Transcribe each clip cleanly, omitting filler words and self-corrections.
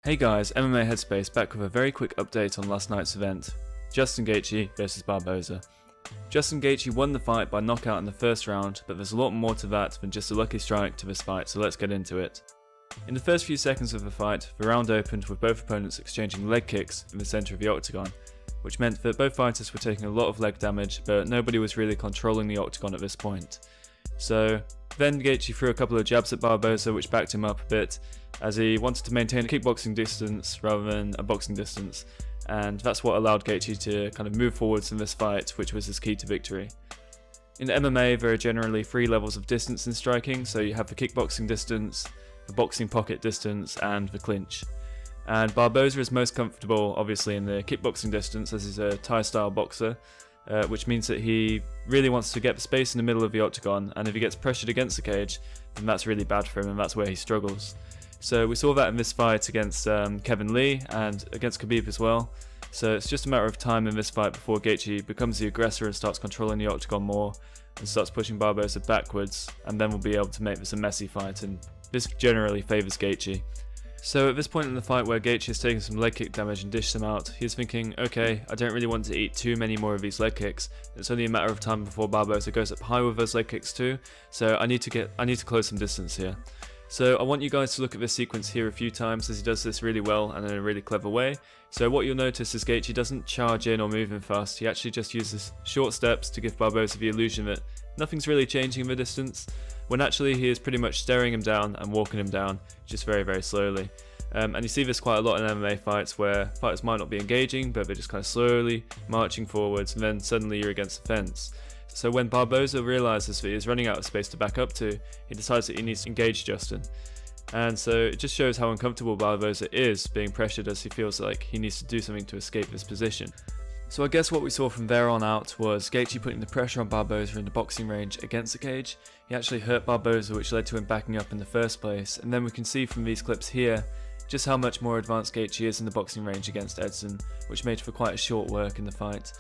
Hey guys, MMA HeadSpace back with a very quick update on last night's event, Justin Gaethje vs Barboza. Justin Gaethje won the fight by knockout in the first round, but there's a lot more to that than just a lucky strike to this fight, so let's get into it. In the first few seconds of the fight, the round opened with both opponents exchanging leg kicks in the centre of the octagon, which meant that both fighters were taking a lot of leg damage, but nobody was really controlling the octagon at this point. So then Gaethje threw a couple of jabs at Barboza, which backed him up a bit, as he wanted to maintain a kickboxing distance rather than a boxing distance, and that's what allowed Gaethje to kind of move forwards in this fight, which was his key to victory. In MMA, there are generally 3 levels of distance in striking, so you have the kickboxing distance, the boxing pocket distance, and the clinch. And Barboza is most comfortable, obviously, in the kickboxing distance, as he's a Thai-style boxer, which means that he really wants to get the space in the middle of the octagon, and if he gets pressured against the cage, then that's really bad for him, and that's where he struggles. So we saw that in this fight against Kevin Lee and against Khabib as well. So it's just a matter of time in this fight before Gaethje becomes the aggressor and starts controlling the octagon more and starts pushing Barboza backwards, and then we'll be able to make this a messy fight, and this generally favours Gaethje. So at this point in the fight where Gaethje is taking some leg kick damage and dished them out, he's thinking, okay, I don't really want to eat too many more of these leg kicks. It's only a matter of time before Barboza goes up high with those leg kicks too, so I need to close some distance here. So I want you guys to look at this sequence here a few times, as he does this really well and in a really clever way. So what you'll notice is Gaethje doesn't charge in or move in fast, he actually just uses short steps to give Barboza the illusion that nothing's really changing in the distance, when actually he is pretty much staring him down and walking him down, just very, very slowly. And you see this quite a lot in MMA fights where fighters might not be engaging, but they're just kind of slowly marching forwards, and then suddenly you're against the fence. So when Barboza realises that he's running out of space to back up to, he decides that he needs to engage Justin. And so it just shows how uncomfortable Barboza is being pressured, as he feels like he needs to do something to escape this position. So I guess what we saw from there on out was Gaethje putting the pressure on Barboza in the boxing range against the cage. He actually hurt Barboza, which led to him backing up in the first place, and then we can see from these clips here just how much more advanced Gaethje is in the boxing range against Edson, which made for quite a short work in the fight.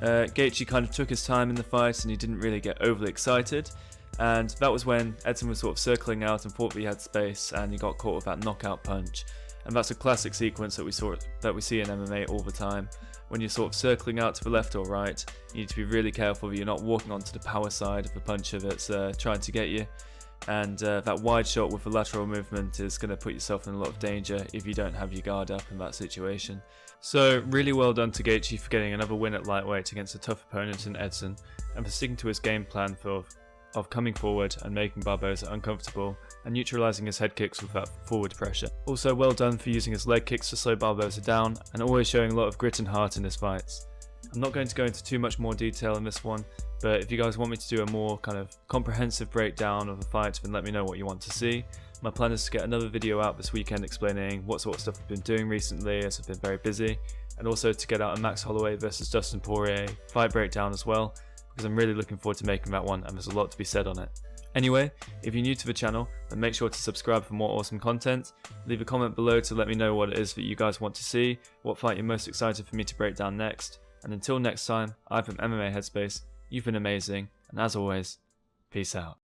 Gaethje kind of took his time in the fight and he didn't really get overly excited, and that was when Edson was sort of circling out and thought that he had space, and he got caught with that knockout punch. And that's a classic sequence that we see in MMA all the time. When you're sort of circling out to the left or right, you need to be really careful that you're not walking onto the power side of the puncher that's trying to get you. And that wide shot with the lateral movement is going to put yourself in a lot of danger if you don't have your guard up in that situation. So really well done to Gaethje for getting another win at lightweight against a tough opponent in Edson, and for sticking to his game plan of coming forward and making Barboza uncomfortable and neutralising his head kicks with that forward pressure. Also well done for using his leg kicks to slow Barboza down, and always showing a lot of grit and heart in his fights. I'm not going to go into too much more detail in this one, but if you guys want me to do a more kind of comprehensive breakdown of the fight, then let me know what you want to see. My plan is to get another video out this weekend explaining what sort of stuff I've been doing recently, as I've been very busy, and also to get out a Max Holloway versus Dustin Poirier fight breakdown as well, because I'm really looking forward to making that one, and there's a lot to be said on it. Anyway, if you're new to the channel, then make sure to subscribe for more awesome content. Leave a comment below to let me know what it is that you guys want to see, what fight you're most excited for me to break down next. And until next time, I'm from MMA HeadSpace, you've been amazing, and as always, peace out.